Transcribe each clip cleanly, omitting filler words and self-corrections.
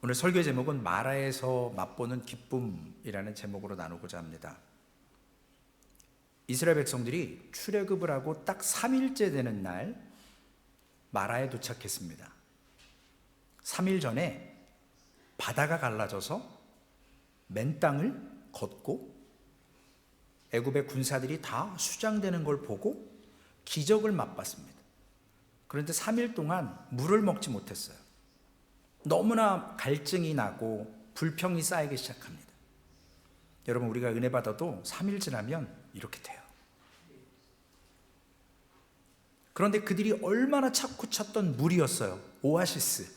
오늘 설교 제목은 마라에서 맛보는 기쁨이라는 제목으로 나누고자 합니다. 이스라엘 백성들이 출애굽을 하고 딱 3일째 되는 날 마라에 도착했습니다. 3일 전에 바다가 갈라져서 맨 땅을 걷고 애굽의 군사들이 다 수장되는 걸 보고 기적을 맛봤습니다. 그런데 3일 동안 물을 먹지 못했어요. 너무나 갈증이 나고 불평이 쌓이기 시작합니다. 여러분, 우리가 은혜 받아도 3일 지나면 이렇게 돼요. 그런데 그들이 얼마나 찾고 찾던 물이었어요. 오아시스,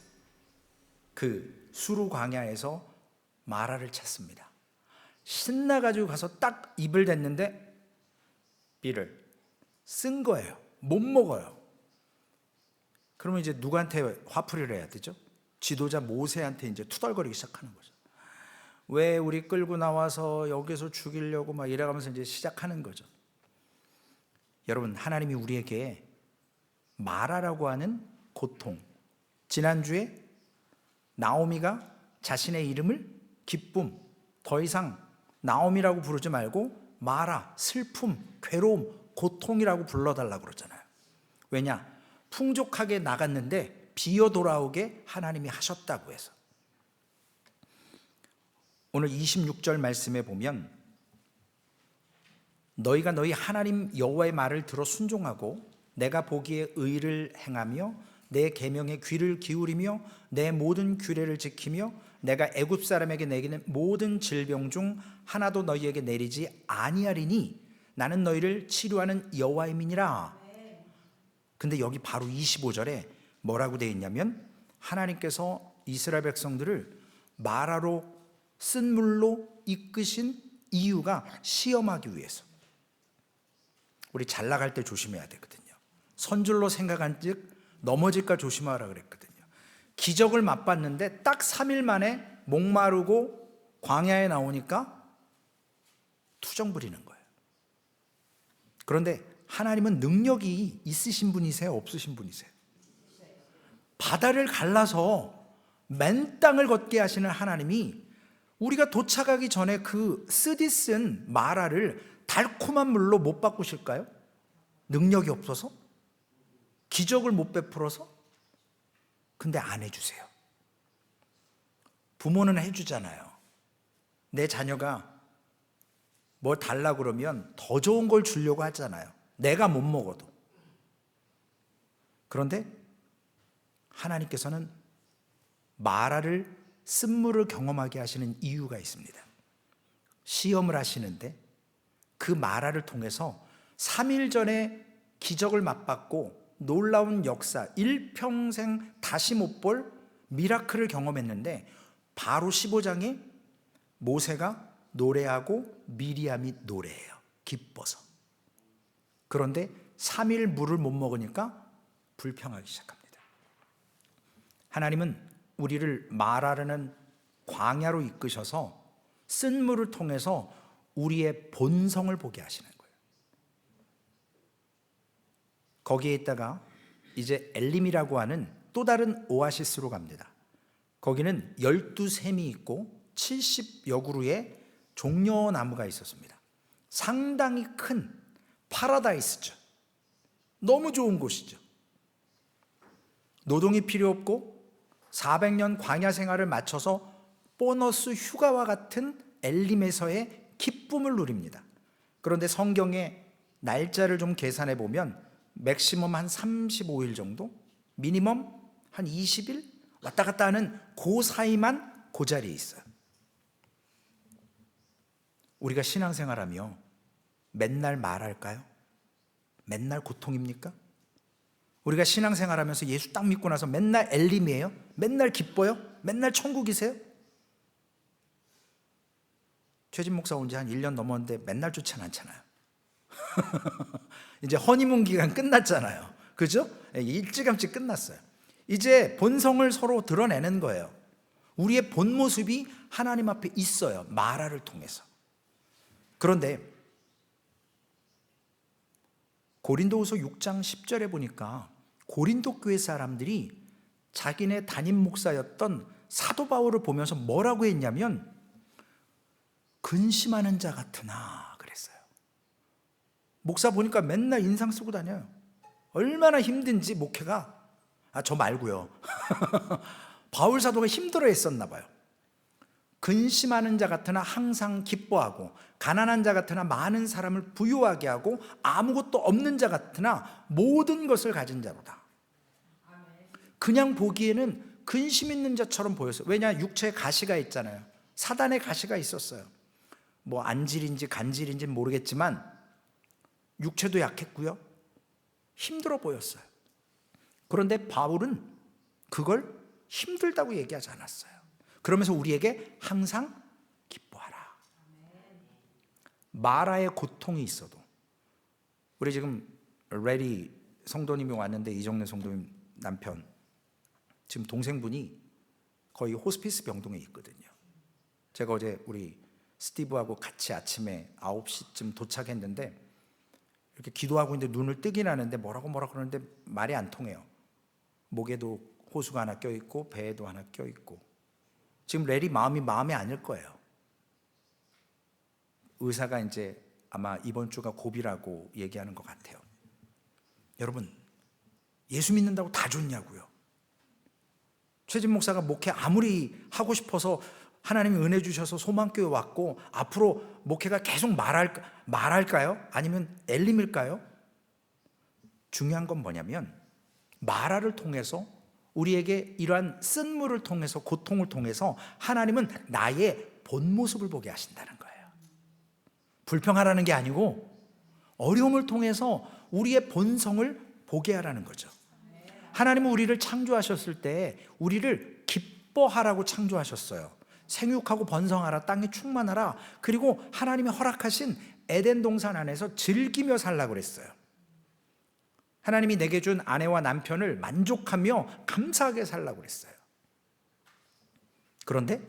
그 수루 광야에서 마라를 찾습니다. 신나가지고 가서 딱 입을 댔는데 비를 쓴 거예요. 못 먹어요. 그러면 이제 누구한테 화풀이를 해야 되죠? 지도자 모세한테 이제 투덜거리기 시작하는 거죠. 왜 우리 끌고 나와서 여기서 죽이려고 막 이래가면서 이제 시작하는 거죠. 여러분, 하나님이 우리에게 마라라고 하는 고통, 지난주에 나오미가 자신의 이름을 기쁨, 더 이상 나오미라고 부르지 말고 마라, 슬픔, 괴로움, 고통이라고 불러달라고 그러잖아요. 왜냐? 풍족하게 나갔는데 비어 돌아오게 하나님이 하셨다고 해서. 오늘 26절 말씀에 보면 너희가 너희 하나님 여호와의 말을 들어 순종하고 내가 보기에 의를 행하며 내 계명에 귀를 기울이며 내 모든 규례를 지키며 내가 애굽 사람에게 내기는 모든 질병 중 하나도 너희에게 내리지 아니하리니 나는 너희를 치료하는 여호와임이니라. 근데 여기 바로 25절에 뭐라고 되어 있냐면 하나님께서 이스라엘 백성들을 마라로 쓴 물로 이끄신 이유가 시험하기 위해서. 우리 잘 나갈 때 조심해야 되거든요. 선줄로 생각한 즉 넘어질까 조심하라 그랬거든요. 기적을 맛봤는데 딱 3일 만에 목마르고 광야에 나오니까 투정 부리는 거예요. 그런데 하나님은 능력이 있으신 분이세요? 없으신 분이세요? 바다를 갈라서 맨 땅을 걷게 하시는 하나님이 우리가 도착하기 전에 그 쓰디쓴 마라를 달콤한 물로 못 바꾸실까요? 능력이 없어서? 기적을 못 베풀어서? 근데 안 해주세요. 부모는 해주잖아요. 내 자녀가 뭘 달라고 그러면 더 좋은 걸 주려고 하잖아요. 내가 못 먹어도. 그런데 하나님께서는 마라를 쓴물을 경험하게 하시는 이유가 있습니다. 시험을 하시는데 그 마라를 통해서 3일 전에 기적을 맛봤고 놀라운 역사, 일평생 다시 못 볼 미라클을 경험했는데 바로 15장에 모세가 노래하고 미리암이 노래해요. 기뻐서. 그런데 3일 물을 못 먹으니까 불평하기 시작합니다. 하나님은 우리를 마라라는 광야로 이끄셔서 쓴 물을 통해서 우리의 본성을 보게 하시는 거예요. 거기에 있다가 이제 엘림이라고 하는 또 다른 오아시스로 갑니다. 거기는 12샘이 있고 70여 그루의 종려나무가 있었습니다. 상당히 큰 파라다이스죠. 너무 좋은 곳이죠. 노동이 필요 없고 400년 광야 생활을 마쳐서 보너스 휴가와 같은 엘림에서의 기쁨을 누립니다. 그런데 성경의 날짜를 좀 계산해 보면 맥시멈 한 35일 정도, 미니멈 한 20일 왔다 갔다 하는 그 사이만 그 자리에 있어요. 우리가 신앙생활하며 맨날 말할까요? 맨날 고통입니까? 우리가 신앙생활하면서 예수 딱 믿고 나서 맨날 엘림이에요? 맨날 기뻐요? 맨날 천국이세요? 최진 목사 온 지 한 1년 넘었는데 맨날 좋진 않잖아요. 이제 허니문 기간 끝났잖아요. 그죠? 일찌감치 끝났어요. 이제 본성을 서로 드러내는 거예요. 우리의 본 모습이 하나님 앞에 있어요. 마라를 통해서. 그런데 고린도후서 6장 10절에 보니까 고린도 교회 사람들이 자기네 담임 목사였던 사도 바울을 보면서 뭐라고 했냐면 근심하는 자 같으나 그랬어요. 목사 보니까 맨날 인상 쓰고 다녀요. 얼마나 힘든지 목회가. 저 말고요. 바울 사도가 힘들어 했었나 봐요. 근심하는 자 같으나 항상 기뻐하고 가난한 자 같으나 많은 사람을 부유하게 하고 아무것도 없는 자 같으나 모든 것을 가진 자로다. 그냥 보기에는 근심 있는 자처럼 보였어요. 왜냐? 육체에 가시가 있잖아요. 사단의 가시가 있었어요. 뭐 안질인지 간질인지 모르겠지만 육체도 약했고요. 힘들어 보였어요. 그런데 바울은 그걸 힘들다고 얘기하지 않았어요. 그러면서 우리에게 항상 기뻐하라. 마라의 고통이 있어도, 우리 지금 레리 성도님이 왔는데, 이정래 성도님 남편 지금 동생분이 거의 호스피스 병동에 있거든요. 제가 어제 우리 스티브하고 같이 아침에 9시쯤 도착했는데 이렇게 기도하고 있는데 눈을 뜨긴 하는데 뭐라고 그러는데 말이 안 통해요. 목에도 호수가 하나 껴있고 배에도 하나 껴있고. 지금 레리 마음에 아닐 거예요. 의사가 이제 아마 이번 주가 고비라고 얘기하는 것 같아요. 여러분, 예수 믿는다고 다 좋냐고요. 최진 목사가 목회 아무리 하고 싶어서 하나님이 은혜 주셔서 소망교회 왔고 앞으로 목회가 계속 말할까요? 아니면 엘림일까요? 중요한 건 뭐냐면 마라를 통해서 우리에게 이러한 쓴물을 통해서 고통을 통해서 하나님은 나의 본 모습을 보게 하신다는 거예요. 불평하라는 게 아니고 어려움을 통해서 우리의 본성을 보게 하라는 거죠. 하나님은 우리를 창조하셨을 때 우리를 기뻐하라고 창조하셨어요. 생육하고 번성하라, 땅에 충만하라. 그리고 하나님이 허락하신 에덴 동산 안에서 즐기며 살라고 그랬어요. 하나님이 내게 준 아내와 남편을 만족하며 감사하게 살라고 그랬어요. 그런데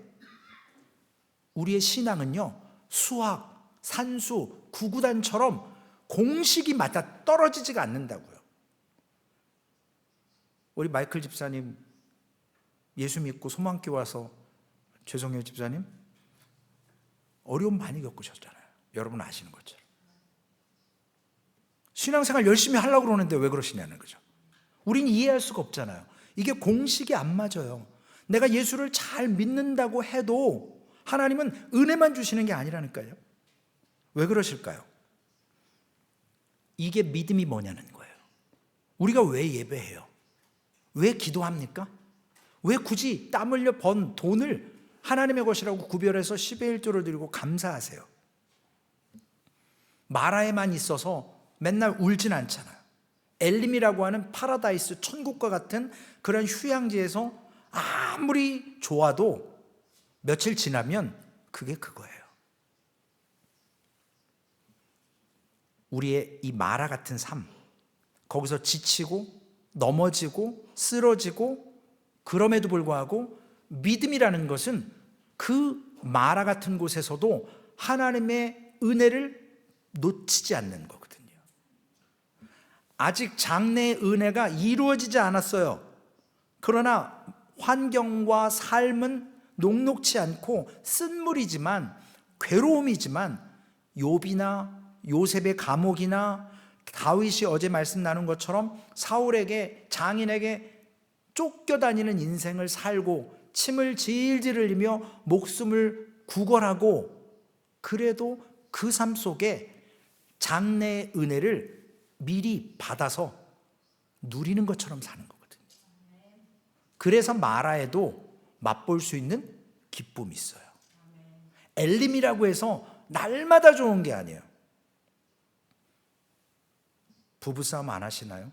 우리의 신앙은요, 수학, 산수, 구구단처럼 공식이 맞아 떨어지지가 않는다고요. 우리 마이클 집사님 예수 믿고 소망교회 와서, 죄송해요 집사님, 어려움 많이 겪으셨잖아요. 여러분 아시는 것처럼. 신앙생활 열심히 하려고 그러는데 왜 그러시냐는 거죠. 우린 이해할 수가 없잖아요. 이게 공식이 안 맞아요. 내가 예수를 잘 믿는다고 해도 하나님은 은혜만 주시는 게 아니라니까요. 왜 그러실까요? 이게 믿음이 뭐냐는 거예요. 우리가 왜 예배해요? 왜 기도합니까? 왜 굳이 땀 흘려 번 돈을 하나님의 것이라고 구별해서 10의 1조를 드리고 감사하세요? 마라에만 있어서 맨날 울진 않잖아요. 엘림이라고 하는 파라다이스, 천국과 같은 그런 휴양지에서 아무리 좋아도 며칠 지나면 그게 그거예요. 우리의 이 마라 같은 삶, 거기서 지치고 넘어지고 쓰러지고, 그럼에도 불구하고 믿음이라는 것은 그 마라 같은 곳에서도 하나님의 은혜를 놓치지 않는 거거든요. 아직 장래의 은혜가 이루어지지 않았어요. 그러나 환경과 삶은 녹록치 않고 쓴물이지만, 괴로움이지만, 욥이나 요셉의 감옥이나 다윗이 어제 말씀 나눈 것처럼 사울에게, 장인에게 쫓겨다니는 인생을 살고 침을 질질 흘리며 목숨을 구걸하고, 그래도 그 삶 속에 장래의 은혜를 미리 받아서 누리는 것처럼 사는 거거든요. 그래서 마라에도 맛볼 수 있는 기쁨이 있어요. 엘림이라고 해서 날마다 좋은 게 아니에요. 부부싸움 안 하시나요?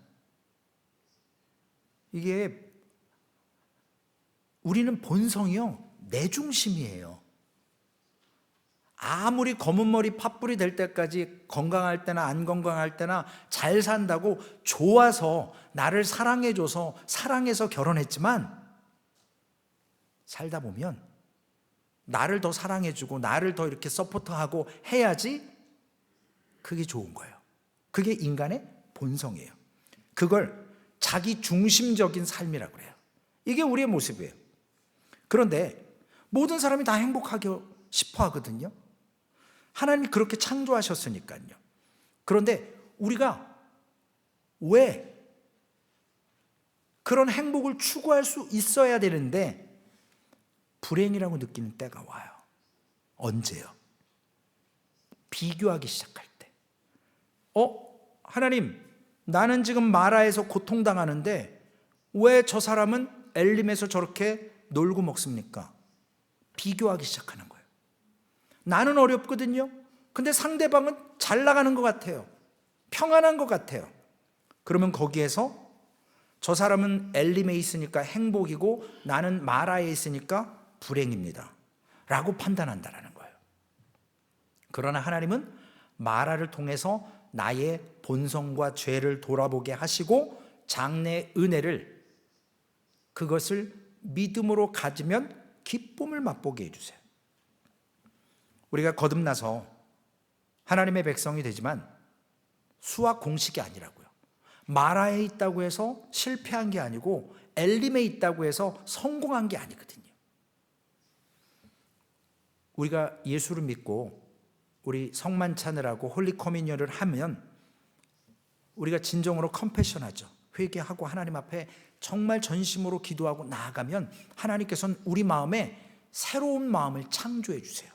이게 우리는 본성이요, 내 중심이에요. 아무리 검은 머리 팥불이 될 때까지 건강할 때나 안 건강할 때나 잘 산다고 좋아서 나를 사랑해줘서 사랑해서 결혼했지만, 살다 보면 나를 더 사랑해주고 나를 더 이렇게 서포트하고 해야지 그게 좋은 거예요. 그게 인간의 본성이에요. 그걸 자기 중심적인 삶이라고 그래요. 이게 우리의 모습이에요. 그런데 모든 사람이 다 행복하게 싶어 하거든요. 하나님이 그렇게 창조하셨으니까요. 그런데 우리가 왜 그런 행복을 추구할 수 있어야 되는데 불행이라고 느끼는 때가 와요. 언제요? 비교하기 시작할 때. 하나님, 나는 지금 마라에서 고통당하는데 왜 저 사람은 엘림에서 저렇게 놀고 먹습니까? 비교하기 시작하는 거예요. 나는 어렵거든요. 근데 상대방은 잘 나가는 것 같아요. 평안한 것 같아요. 그러면 거기에서 저 사람은 엘림에 있으니까 행복이고 나는 마라에 있으니까 불행입니다 라고 판단한다는 거예요. 그러나 하나님은 마라를 통해서 나의 본성과 죄를 돌아보게 하시고 장래의 은혜를, 그것을 믿음으로 가지면 기쁨을 맛보게 해주세요. 우리가 거듭나서 하나님의 백성이 되지만 수학 공식이 아니라고요. 마라에 있다고 해서 실패한 게 아니고 엘림에 있다고 해서 성공한 게 아니거든요. 우리가 예수를 믿고 우리 성만찬을 하고 홀리 커뮤니언을 하면 우리가 진정으로 컨페션하죠. 회개하고 하나님 앞에 정말 전심으로 기도하고 나아가면 하나님께서는 우리 마음에 새로운 마음을 창조해 주세요.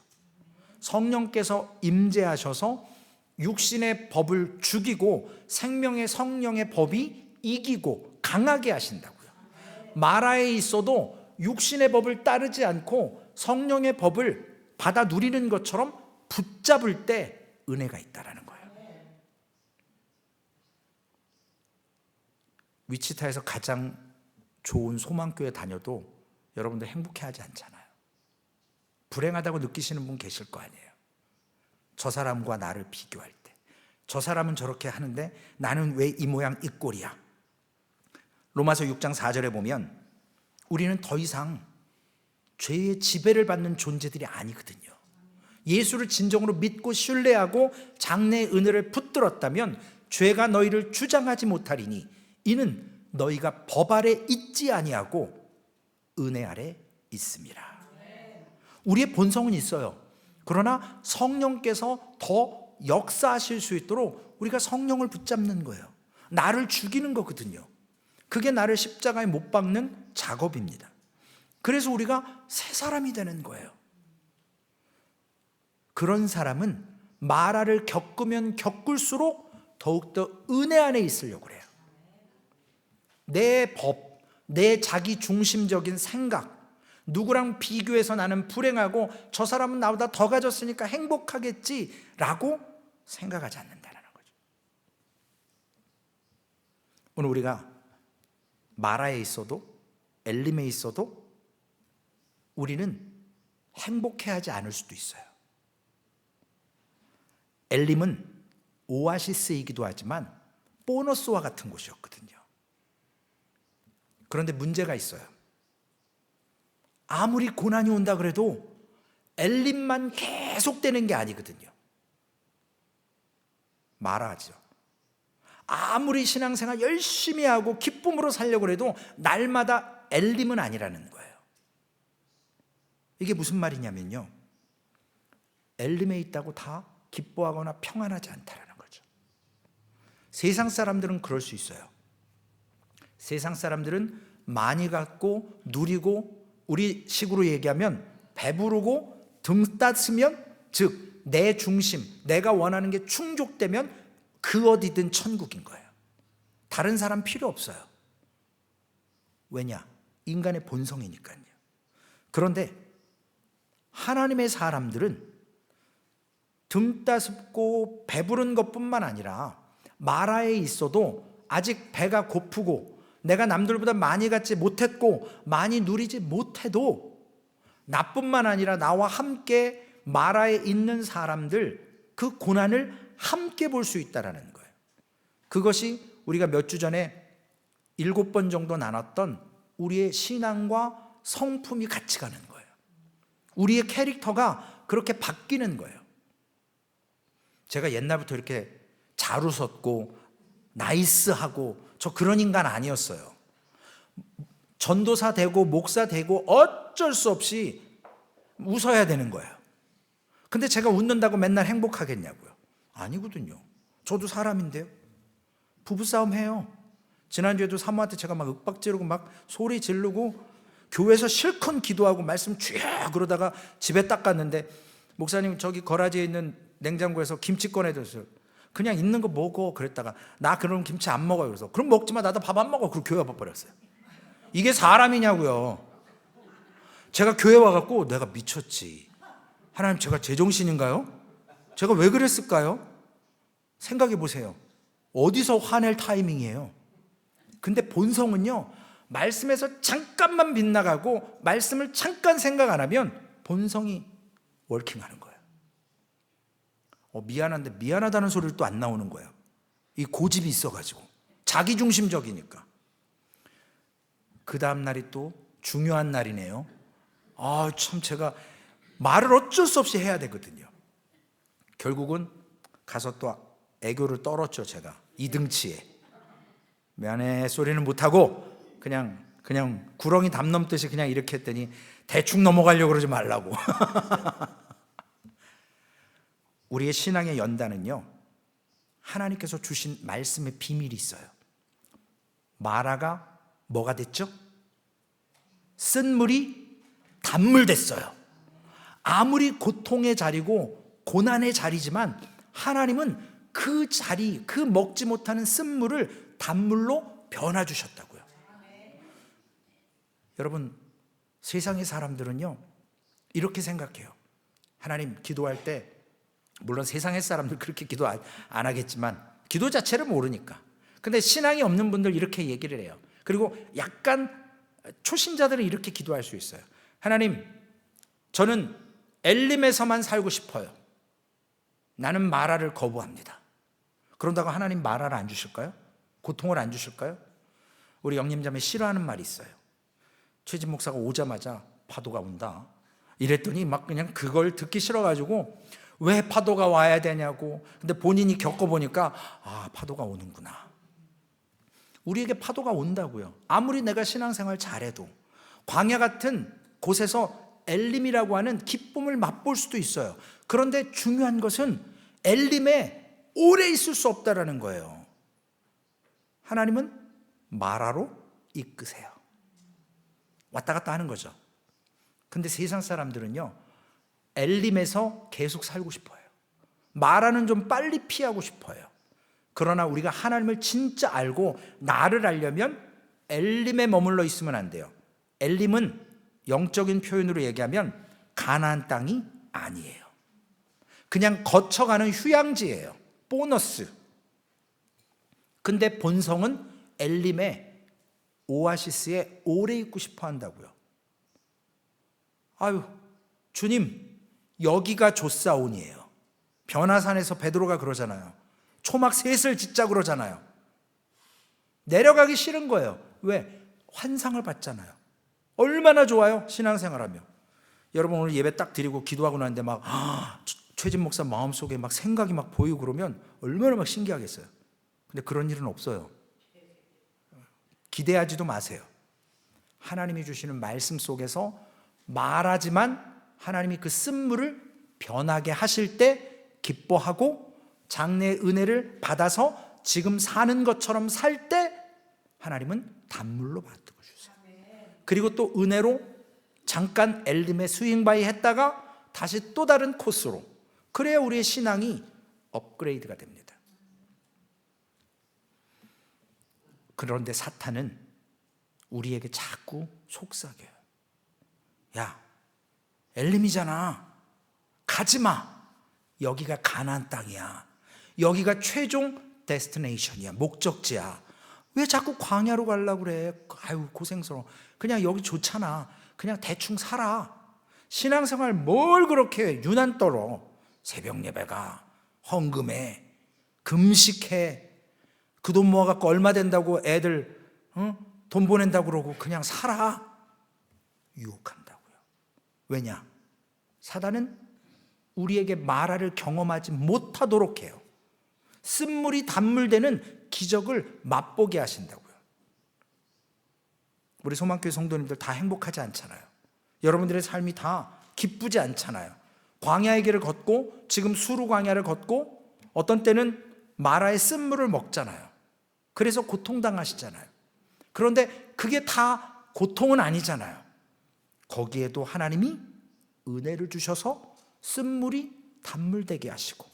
성령께서 임재하셔서 육신의 법을 죽이고 생명의 성령의 법이 이기고 강하게 하신다고요. 마라에 있어도 육신의 법을 따르지 않고 성령의 법을 받아 누리는 것처럼 붙잡을 때 은혜가 있다라는 거예요. 위치타에서 가장 좋은 소망교회 다녀도 여러분들 행복해하지 않잖아요. 불행하다고 느끼시는 분 계실 거 아니에요. 저 사람과 나를 비교할 때, 저 사람은 저렇게 하는데 나는 왜 이 모양 이 꼴이야. 로마서 6장 4절에 보면 우리는 더 이상 죄의 지배를 받는 존재들이 아니거든요. 예수를 진정으로 믿고 신뢰하고 장래의 은혜를 붙들었다면 죄가 너희를 주장하지 못하리니 이는 너희가 법 아래 있지 아니하고 은혜 아래 있음이라. 우리의 본성은 있어요. 그러나 성령께서 더 역사하실 수 있도록 우리가 성령을 붙잡는 거예요. 나를 죽이는 거거든요. 그게 나를 십자가에 못 박는 작업입니다. 그래서 우리가 새 사람이 되는 거예요. 그런 사람은 마라를 겪으면 겪을수록 더욱더 은혜 안에 있으려고 그래요. 내 법, 내 자기 중심적인 생각, 누구랑 비교해서 나는 불행하고 저 사람은 나보다 더 가졌으니까 행복하겠지라고 생각하지 않는다는 거죠. 오늘 우리가 마라에 있어도 엘림에 있어도 우리는 행복해하지 않을 수도 있어요. 엘림은 오아시스이기도 하지만 보너스와 같은 곳이었거든요. 그런데 문제가 있어요. 아무리 고난이 온다 그래도 엘림만 계속되는 게 아니거든요. 마라죠. 아무리 신앙생활 열심히 하고 기쁨으로 살려고 해도 날마다 엘림은 아니라는 거예요. 이게 무슨 말이냐면요, 엘림에 있다고 다 기뻐하거나 평안하지 않다라는 거죠. 세상 사람들은 그럴 수 있어요. 세상 사람들은 많이 갖고 누리고, 우리 식으로 얘기하면 배부르고 등 따스면, 즉 내 중심, 내가 원하는 게 충족되면 그 어디든 천국인 거예요. 다른 사람 필요 없어요. 왜냐? 인간의 본성이니까요. 그런데 하나님의 사람들은 등 따숩고 배부른 것뿐만 아니라 마라에 있어도 아직 배가 고프고 내가 남들보다 많이 갖지 못했고 많이 누리지 못해도 나뿐만 아니라 나와 함께 마라에 있는 사람들, 그 고난을 함께 볼 수 있다는 거예요. 그것이 우리가 몇 주 전에 7번 정도 나눴던 우리의 신앙과 성품이 같이 가는 거예요. 우리의 캐릭터가 그렇게 바뀌는 거예요. 제가 옛날부터 이렇게 잘 웃었고 나이스하고 저 그런 인간 아니었어요. 전도사 되고 목사 되고 어쩔 수 없이 웃어야 되는 거예요. 근데 제가 웃는다고 맨날 행복하겠냐고요? 아니거든요. 저도 사람인데요. 부부싸움 해요. 지난주에도 사모한테 제가 막 윽박 지르고 막 소리 지르고 교회에서 실컷 기도하고 말씀 쭉 그러다가 집에 딱 갔는데 목사님 저기 거라지에 있는 냉장고에서 김치 꺼내줬어요. 그냥 있는 거 먹어 그랬다가 나 그럼 김치 안 먹어요. 그래서 그럼 먹지 마 나도 밥 안 먹어. 그리고 교회 와버렸어요. 이게 사람이냐고요. 제가 교회 와갖고 내가 미쳤지. 하나님 제가 제정신인가요? 제가 왜 그랬을까요? 생각해 보세요. 어디서 화낼 타이밍이에요? 근데 본성은요, 말씀에서 잠깐만 빗나가고 말씀을 잠깐 생각 안 하면 본성이 월킹하는 거예요. 미안한데 미안하다는 소리를 또 안 나오는 거예요. 이 고집이 있어가지고 자기중심적이니까. 그 다음 날이 또 중요한 날이네요. 참 제가 말을 어쩔 수 없이 해야 되거든요. 결국은 가서 또 애교를 떨었죠. 제가 이등치에 미안해 소리는 못하고 그냥 구렁이 담 넘듯이 그냥 이렇게 했더니 대충 넘어가려고 그러지 말라고. 우리의 신앙의 연단은요, 하나님께서 주신 말씀의 비밀이 있어요. 마라가 뭐가 됐죠? 쓴 물이 단물 됐어요. 아무리 고통의 자리고 고난의 자리지만 하나님은 그 자리, 그 먹지 못하는 쓴물을 단물로 변화 주셨다고요. 여러분, 세상의 사람들은요 이렇게 생각해요. 하나님 기도할 때, 물론 세상의 사람들 그렇게 기도 안 하겠지만 기도 자체를 모르니까. 근데 신앙이 없는 분들 이렇게 얘기를 해요. 그리고 약간 초신자들은 이렇게 기도할 수 있어요. 하나님, 저는 엘림에서만 살고 싶어요. 나는 마라를 거부합니다. 그런다고 하나님 마라를 안 주실까요? 고통을 안 주실까요? 우리 영림자매 싫어하는 말이 있어요. 최진 목사가 오자마자 파도가 온다 이랬더니 막 그냥 그걸 듣기 싫어가지고 왜 파도가 와야 되냐고. 근데 본인이 겪어보니까 파도가 오는구나. 우리에게 파도가 온다고요. 아무리 내가 신앙생활 잘해도 광야 같은 곳에서 엘림이라고 하는 기쁨을 맛볼 수도 있어요. 그런데 중요한 것은 엘림에 오래 있을 수 없다라는 거예요. 하나님은 마라로 이끄세요. 왔다 갔다 하는 거죠. 근데 세상 사람들은요 엘림에서 계속 살고 싶어요. 마라는 좀 빨리 피하고 싶어요. 그러나 우리가 하나님을 진짜 알고 나를 알려면 엘림에 머물러 있으면 안 돼요. 엘림은 영적인 표현으로 얘기하면 가나안 땅이 아니에요. 그냥 거쳐가는 휴양지예요. 보너스. 근데 본성은 엘림의 오아시스에 오래 있고 싶어 한다고요. 주님 여기가 좋사온이에요. 변화산에서 베드로가 그러잖아요. 초막 셋을 짓자 그러잖아요. 내려가기 싫은 거예요. 왜? 환상을 봤잖아요. 얼마나 좋아요 신앙생활하며. 여러분 오늘 예배 딱 드리고 기도하고 나는데 막 최진 목사 마음속에 막 생각이 막 보이고 그러면 얼마나 막 신기하겠어요. 근데 그런 일은 없어요. 기대하지도 마세요. 하나님이 주시는 말씀 속에서 말하지만 하나님이 그 쓴물을 변하게 하실 때 기뻐하고 장래의 은혜를 받아서 지금 사는 것처럼 살 때 하나님은 단물로 바꾸어 주세요. 그리고 또 은혜로 잠깐 엘림의 스윙바이 했다가 다시 또 다른 코스로. 그래야 우리의 신앙이 업그레이드가 됩니다. 그런데 사탄은 우리에게 자꾸 속삭여요. 야, 엘림이잖아. 가지마. 여기가 가나안 땅이야. 여기가 최종 데스티네이션이야. 목적지야. 왜 자꾸 광야로 가려고 그래? 고생스러워. 그냥 여기 좋잖아. 그냥 대충 살아. 신앙생활 뭘 그렇게 유난 떨어. 새벽 예배가, 헌금해, 금식해. 그 돈 모아갖고 얼마 된다고 애들 돈 보낸다고 그러고 그냥 살아. 유혹한다고요. 왜냐? 사단은 우리에게 마라를 경험하지 못하도록 해요. 쓴물이 단물되는 기적을 맛보게 하신다고요. 우리 소망교회 성도님들 다 행복하지 않잖아요. 여러분들의 삶이 다 기쁘지 않잖아요. 광야의 길을 걷고 지금 수루 광야를 걷고 어떤 때는 마라의 쓴물을 먹잖아요. 그래서 고통당하시잖아요. 그런데 그게 다 고통은 아니잖아요. 거기에도 하나님이 은혜를 주셔서 쓴물이 단물 되게 하시고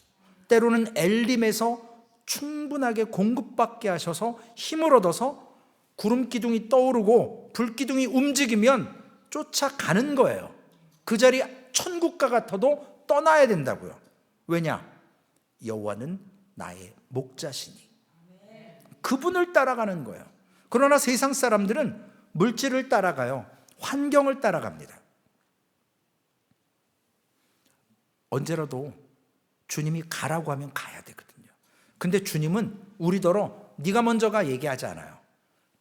때로는 엘림에서 충분하게 공급받게 하셔서 힘을 얻어서 구름 기둥이 떠오르고 불 기둥이 움직이면 쫓아가는 거예요. 그 자리 천국과 같아도 떠나야 된다고요. 왜냐? 여호와는 나의 목자시니. 그분을 따라가는 거예요. 그러나 세상 사람들은 물질을 따라가요. 환경을 따라갑니다. 언제라도 주님이 가라고 하면 가야 되거든요. 근데 주님은 우리더러 네가 먼저 가 얘기하지 않아요.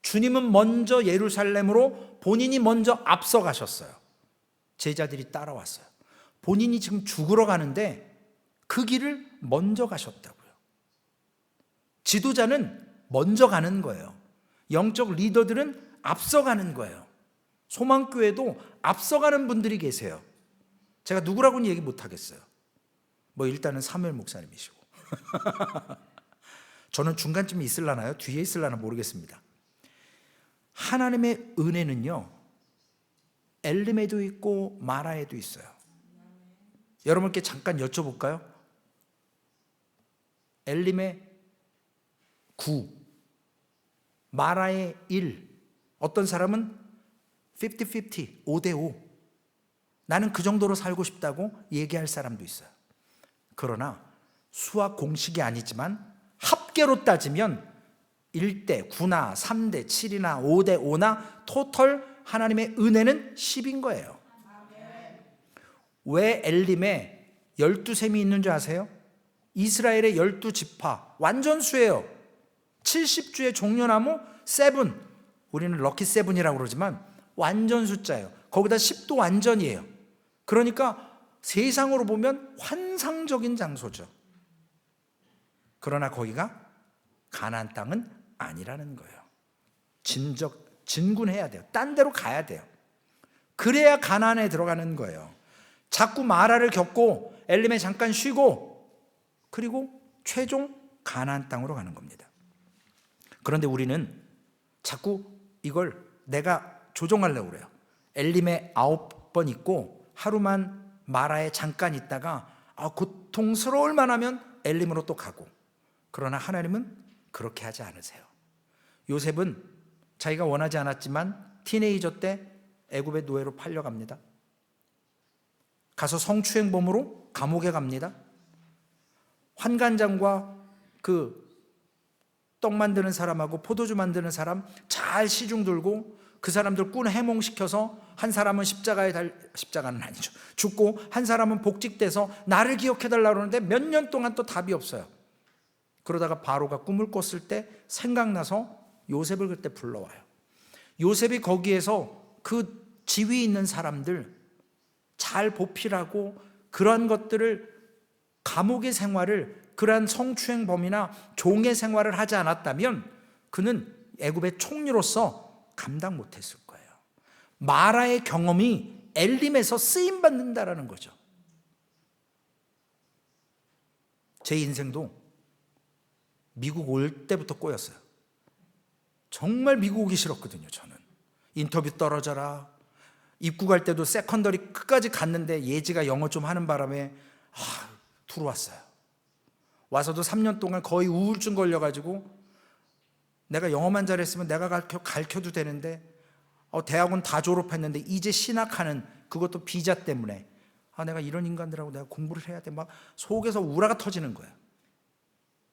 주님은 먼저 예루살렘으로 본인이 먼저 앞서 가셨어요. 제자들이 따라왔어요. 본인이 지금 죽으러 가는데 그 길을 먼저 가셨다고요. 지도자는 먼저 가는 거예요. 영적 리더들은 앞서가는 거예요. 소망교회도 앞서가는 분들이 계세요. 제가 누구라고는 얘기 못하겠어요. 일단은 사무엘 목사님이시고 저는 중간쯤에 있으려나요? 뒤에 있으려나 모르겠습니다. 하나님의 은혜는요, 엘림에도 있고 마라에도 있어요. 여러분께 잠깐 여쭤볼까요? 엘림의 9, 마라의 1. 어떤 사람은 50-50, 5대5. 나는 그 정도로 살고 싶다고 얘기할 사람도 있어요. 그러나 수학 공식이 아니지만 합계로 따지면 1대 9나 3대 7이나 5대 5나 토털 하나님의 은혜는 10인 거예요. 왜 엘림에 12셈이 있는 줄 아세요? 이스라엘의 12지파 완전수예요. 70주의 종려나무 7, 우리는 럭키 7이라고 그러지만 완전 숫자예요. 거기다 10도 완전이에요. 그러니까 세상으로 보면 환상적인 장소죠. 그러나 거기가 가나안 땅은 아니라는 거예요. 진군해야 돼요. 딴 데로 가야 돼요. 그래야 가나안에 들어가는 거예요. 자꾸 마라를 겪고 엘림에 잠깐 쉬고 그리고 최종 가나안 땅으로 가는 겁니다. 그런데 우리는 자꾸 이걸 내가 조종하려고 그래요. 엘림에 9번 있고 하루만 마라에 잠깐 있다가 고통스러울 만하면 엘림으로 또 가고. 그러나 하나님은 그렇게 하지 않으세요. 요셉은 자기가 원하지 않았지만 티네이저 때 애굽의 노예로 팔려갑니다. 가서 성추행범으로 감옥에 갑니다. 환관장과 그 떡 만드는 사람하고 포도주 만드는 사람 잘 시중 들고 그 사람들 꾼 해몽시켜서 한 사람은 십자가는 아니죠. 죽고 한 사람은 복직돼서 나를 기억해달라고 그러는데 몇 년 동안 또 답이 없어요. 그러다가 바로가 꿈을 꿨을 때 생각나서 요셉을 그때 불러와요. 요셉이 거기에서 그 지위 있는 사람들 잘 보필하고 그러한 것들을 감옥의 생활을 그러한 성추행범이나 종의 생활을 하지 않았다면 그는 애굽의 총리로서 감당 못했을 거예요. 마라의 경험이 엘림에서 쓰임받는다라는 거죠. 제 인생도 미국 올 때부터 꼬였어요. 정말 미국 오기 싫었거든요. 저는 인터뷰 떨어져라. 입국할 때도 세컨더리 끝까지 갔는데 예지가 영어 좀 하는 바람에 들어왔어요. 와서도 3년 동안 거의 우울증 걸려가지고 내가 영어만 잘했으면 내가 가르쳐도 되는데 대학원 다 졸업했는데 이제 신학하는 그것도 비자 때문에 내가 이런 인간들하고 내가 공부를 해야 돼. 막 속에서 우라가 터지는 거예요.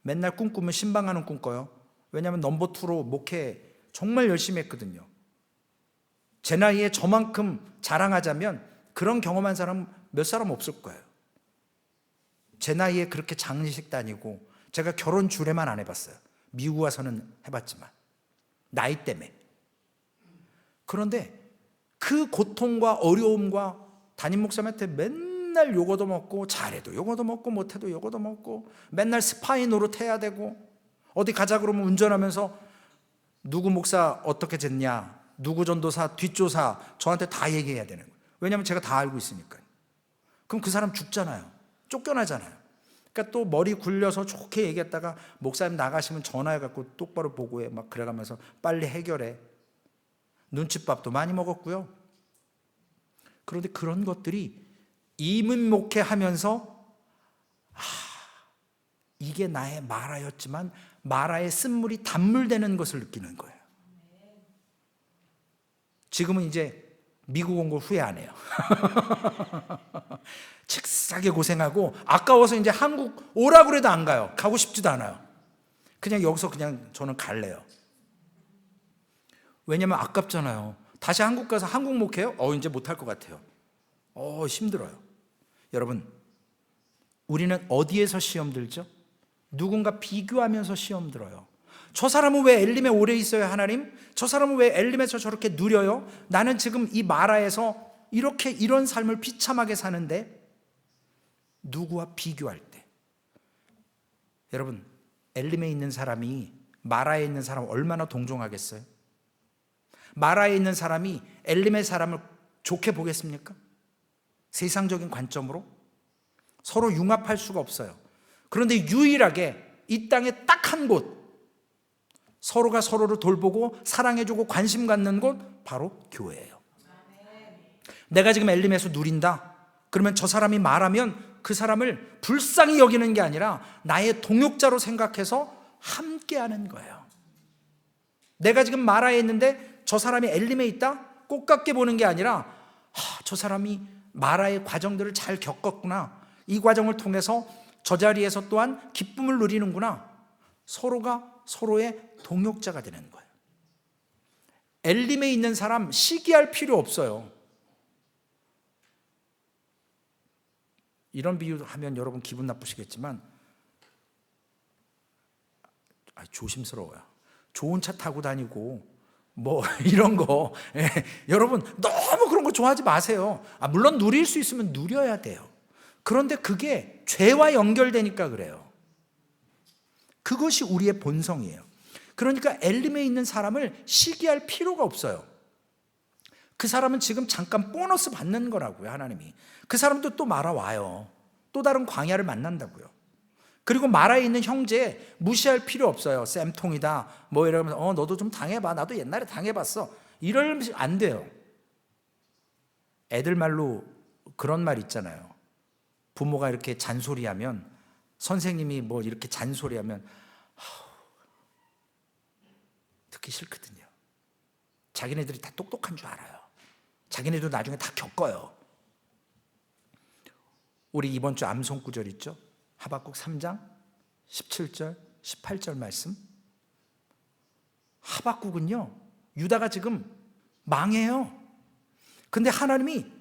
맨날 꿈꾸면 신방하는 꿈 꿔요. 왜냐하면 넘버 2로 목회 정말 열심히 했거든요. 제 나이에 저만큼 자랑하자면 그런 경험한 사람 몇 사람 없을 거예요. 제 나이에 그렇게 장례식 다니고 제가 결혼 주례만 안 해봤어요. 미국 와서는 해봤지만 나이 때문에. 그런데 그 고통과 어려움과 담임 목사님한테 맨날 욕 얻어먹고 잘해도 욕 얻어먹고 못해도 욕 얻어먹고 맨날 스파이 노릇해야 되고 어디 가자 그러면 운전하면서 누구 목사 어떻게 쟀냐, 누구 전도사, 뒷조사 저한테 다 얘기해야 되는 거예요. 왜냐하면 제가 다 알고 있으니까요. 그럼 그 사람 죽잖아요. 쫓겨나잖아요. 그러니까 또 머리 굴려서 좋게 얘기했다가 목사님 나가시면 전화해갖고 똑바로 보고해 막 그래가면서 빨리 해결해. 눈칫밥도 많이 먹었고요. 그런데 그런 것들이 이민 목회하면서 이게 나의 마라였지만 마라의 쓴물이 단물 되는 것을 느끼는 거예요. 지금은 이제 미국 온 걸 후회 안 해요. 칙싸게 고생하고 아까워서 이제 한국 오라고 그래도 안 가요. 가고 싶지도 않아요. 그냥 여기서 그냥 저는 갈래요. 왜냐면 아깝잖아요. 다시 한국 가서 한국 목회요? 이제 못할 것 같아요. 힘들어요. 여러분, 우리는 어디에서 시험 들죠? 누군가 비교하면서 시험 들어요. 저 사람은 왜 엘림에 오래 있어요, 하나님? 저 사람은 왜 엘림에서 저렇게 누려요? 나는 지금 이 마라에서 이런 삶을 비참하게 사는데, 누구와 비교할 때, 여러분, 엘림에 있는 사람이 마라에 있는 사람 얼마나 동정하겠어요? 마라에 있는 사람이 엘림의 사람을 좋게 보겠습니까? 세상적인 관점으로 서로 융합할 수가 없어요. 그런데 유일하게 이 땅에 딱 한 곳, 서로가 서로를 돌보고 사랑해주고 관심 갖는 곳, 바로 교회예요. 내가 지금 엘림에서 누린다. 그러면 저 사람이 말하면 그 사람을 불쌍히 여기는 게 아니라 나의 동역자로 생각해서 함께하는 거예요. 내가 지금 마라에 있는데 저 사람이 엘림에 있다? 꽃같게 보는 게 아니라 저 사람이 마라의 과정들을 잘 겪었구나. 이 과정을 통해서 저 자리에서 또한 기쁨을 누리는구나. 서로가 서로의 동역자가 되는 거예요. 엘림에 있는 사람 시기할 필요 없어요. 이런 비유하면 여러분 기분 나쁘시겠지만 조심스러워요. 좋은 차 타고 다니고 뭐 이런 거 여러분 너무 그런 거 좋아하지 마세요. 물론 누릴 수 있으면 누려야 돼요. 그런데 그게 죄와 연결되니까 그래요. 그것이 우리의 본성이에요. 그러니까 엘림에 있는 사람을 시기할 필요가 없어요. 그 사람은 지금 잠깐 보너스 받는 거라고요, 하나님이. 그 사람도 또 말아와요. 또 다른 광야를 만난다고요. 그리고 마라에 있는 형제 무시할 필요 없어요. 쌤통이다 뭐 이러면서 너도 좀 당해봐. 나도 옛날에 당해봤어. 이러면 안 돼요. 애들 말로 그런 말 있잖아요. 부모가 이렇게 잔소리하면, 선생님이 뭐 이렇게 잔소리하면 듣기 싫거든요. 자기네들이 다 똑똑한 줄 알아요. 자기네도 나중에 다 겪어요. 우리 이번 주 암송 구절 있죠? 하박국 3장 17절 18절 말씀. 하박국은요, 유다가 지금 망해요. 근데 하나님이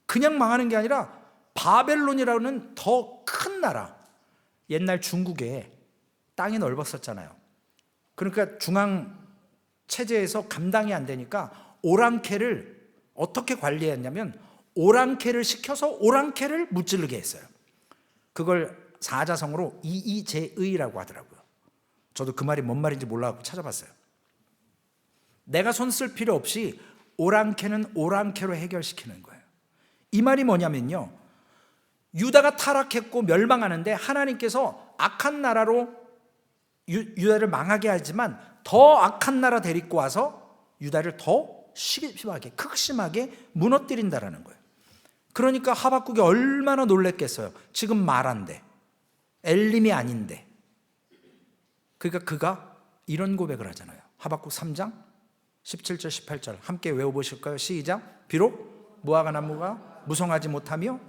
그냥 망하는 게 아니라 바벨론이라는 더 큰 나라, 옛날 중국에 땅이 넓었었잖아요. 그러니까 중앙 체제에서 감당이 안 되니까 오랑캐를 어떻게 관리했냐면 오랑캐를 시켜서 오랑캐를 무찌르게 했어요. 그걸 사자성어로 이의제의라고 하더라고요. 저도 그 말이 뭔 말인지 몰라서 찾아봤어요. 내가 손 쓸 필요 없이 오랑캐는 오랑캐로 해결시키는 거예요. 이 말이 뭐냐면요, 유다가 타락했고 멸망하는데 하나님께서 악한 나라로 유다를 망하게 하지만 더 악한 나라 데리고 와서 유다를 더 심하게, 극심하게 무너뜨린다라는 거예요. 그러니까 하박국이 얼마나 놀랬겠어요. 지금 말한데, 엘림이 아닌데. 그러니까 그가 이런 고백을 하잖아요. 하박국 3장 17절 18절 함께 외워보실까요? 시작. 비록 무화과 나무가 무성하지 못하며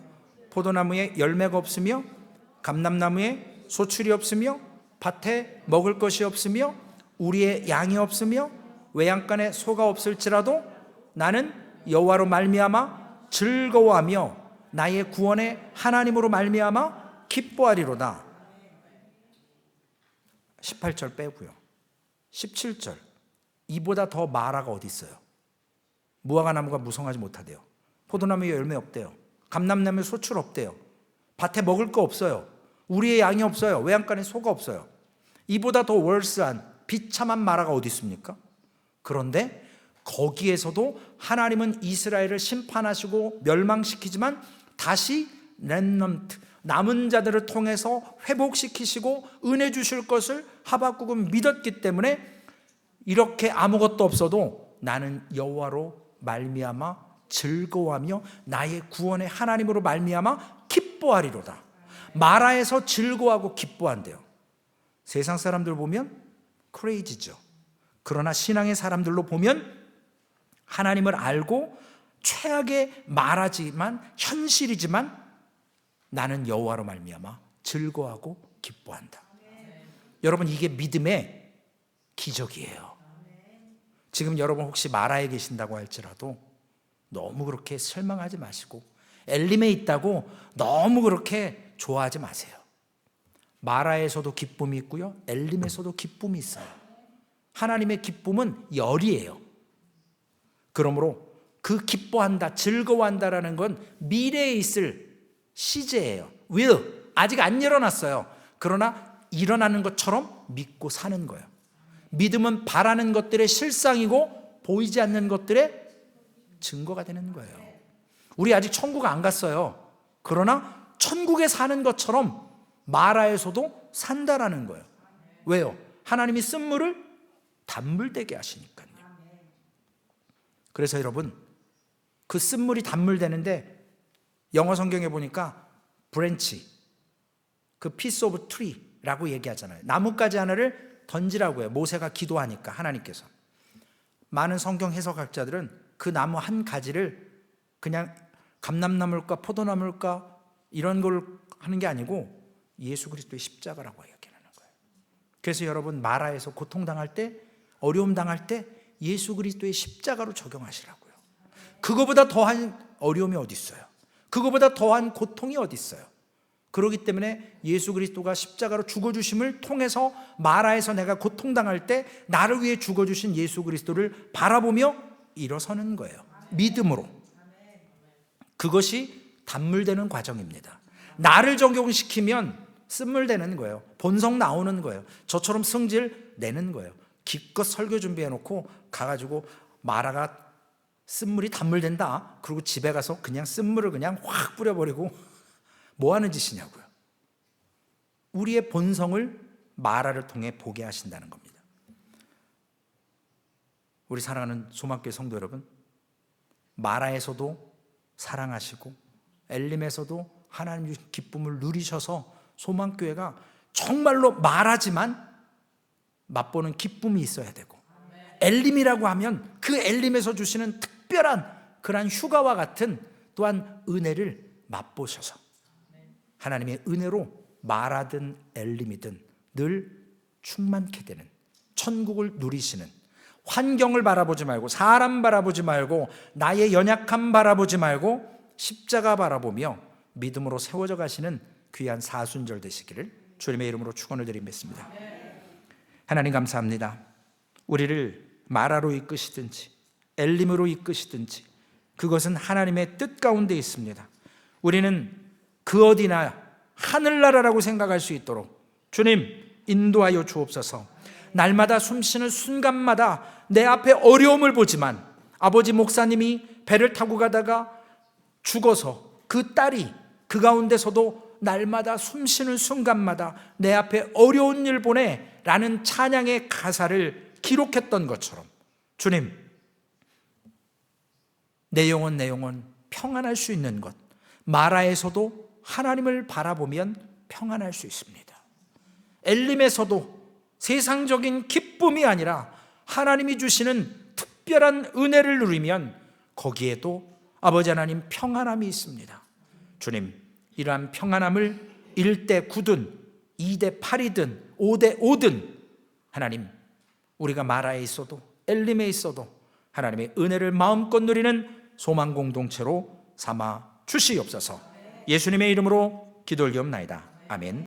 포도나무에 열매가 없으며 감람나무에 소출이 없으며 밭에 먹을 것이 없으며 우리의 양이 없으며 외양간에 소가 없을지라도 나는 여호와로 말미암아 즐거워하며 나의 구원의 하나님으로 말미암아 기뻐하리로다. 18절 빼고요. 17절. 이보다 더 마라가 어디 있어요? 무화과 나무가 무성하지 못하대요. 포도나무에 열매 없대요. 감람나무에 소출 없대요. 밭에 먹을 거 없어요. 우리의 양이 없어요. 외양간에 소가 없어요. 이보다 더 월스한 비참한 마라가 어디 있습니까? 그런데 거기에서도 하나님은 이스라엘을 심판하시고 멸망시키지만 다시 렘넌트, 남은 자들을 통해서 회복시키시고 은혜 주실 것을 하박국은 믿었기 때문에 이렇게 아무것도 없어도 나는 여호와로 말미암아 즐거워하며 나의 구원의 하나님으로 말미암아 기뻐하리로다. 마라에서 즐거워하고 기뻐한대요. 세상 사람들 보면 크레이지죠. 그러나 신앙의 사람들로 보면 하나님을 알고 최악의 마라지만 현실이지만 나는 여호와로 말미암아 즐거워하고 기뻐한다. 여러분, 이게 믿음의 기적이에요. 지금 여러분 혹시 마라에 계신다고 할지라도 너무 그렇게 실망하지 마시고 엘림에 있다고 너무 그렇게 좋아하지 마세요. 마라에서도 기쁨이 있고요, 엘림에서도 기쁨이 있어요. 하나님의 기쁨은 열이에요. 그러므로 그 기뻐한다, 즐거워한다라는 건 미래에 있을 시제예요. will, 아직 안 일어났어요. 그러나 일어나는 것처럼 믿고 사는 거예요. 믿음은 바라는 것들의 실상이고 보이지 않는 것들의 증거가 되는 거예요. 우리 아직 천국 안 갔어요. 그러나 천국에 사는 것처럼 마라에서도 산다라는 거예요. 왜요? 하나님이 쓴물을 단물되게 하시니까요. 그래서 여러분, 그 쓴물이 단물되는데 영어 성경에 보니까 브랜치, 그 piece of tree라고 얘기하잖아요. 나뭇가지 하나를 던지라고 해요. 모세가 기도하니까 하나님께서. 많은 성경 해석학자들은 그 나무 한 가지를 그냥 감람나물까 포도나물까 이런 걸 하는 게 아니고 예수 그리스도의 십자가라고 얘기하는 거예요. 그래서 여러분, 마라에서 고통당할 때, 어려움 당할 때 예수 그리스도의 십자가로 적용하시라고요. 그거보다 더한 어려움이 어디 있어요? 그거보다 더한 고통이 어디 있어요? 그렇기 때문에 예수 그리스도가 십자가로 죽어주심을 통해서 마라에서 내가 고통당할 때 나를 위해 죽어주신 예수 그리스도를 바라보며 일어서는 거예요. 믿음으로. 그것이 단물되는 과정입니다. 나를 적용시키면 쓴물되는 거예요. 본성 나오는 거예요. 저처럼 성질 내는 거예요. 기껏 설교 준비해놓고 가가지고 마라가 쓴물이 단물된다. 그리고 집에 가서 그냥 쓴물을 그냥 확 뿌려버리고 뭐 하는 짓이냐고요. 우리의 본성을 마라를 통해 보게 하신다는 겁니다. 우리 사랑하는 소망교회 성도 여러분, 마라에서도 사랑하시고 엘림에서도 하나님 주신 기쁨을 누리셔서 소망교회가 정말로 마라지만 맛보는 기쁨이 있어야 되고, 엘림이라고 하면 그 엘림에서 주시는 특별한 그러한 휴가와 같은 또한 은혜를 맛보셔서 하나님의 은혜로 마라든 엘림이든 늘 충만케 되는 천국을 누리시는, 환경을 바라보지 말고 사람 바라보지 말고 나의 연약함 바라보지 말고 십자가 바라보며 믿음으로 세워져 가시는 귀한 사순절 되시기를 주님의 이름으로 축원을 드리겠습니다. 하나님 감사합니다. 우리를 마라로 이끄시든지 엘림으로 이끄시든지 그것은 하나님의 뜻 가운데 있습니다. 우리는 그 어디나 하늘나라라고 생각할 수 있도록 주님 인도하여 주옵소서. 날마다 숨쉬는 순간마다 내 앞에 어려움을 보지만 아버지 목사님이 배를 타고 가다가 죽어서 그 딸이 그 가운데서도 날마다 숨쉬는 순간마다 내 앞에 어려운 일 보내 라는 찬양의 가사를 기록했던 것처럼 주님, 내 영혼 평안할 수 있는 것, 마라에서도 하나님을 바라보면 평안할 수 있습니다. 엘림에서도 세상적인 기쁨이 아니라 하나님이 주시는 특별한 은혜를 누리면 거기에도 아버지 하나님 평안함이 있습니다. 주님, 이러한 평안함을 1대 9든 2대 8이든 5대 5든 하나님, 우리가 마라에 있어도 엘림에 있어도 하나님의 은혜를 마음껏 누리는 소망 공동체로 삼아 주시옵소서. 예수님의 이름으로 기도 올리옵나이다. 아멘.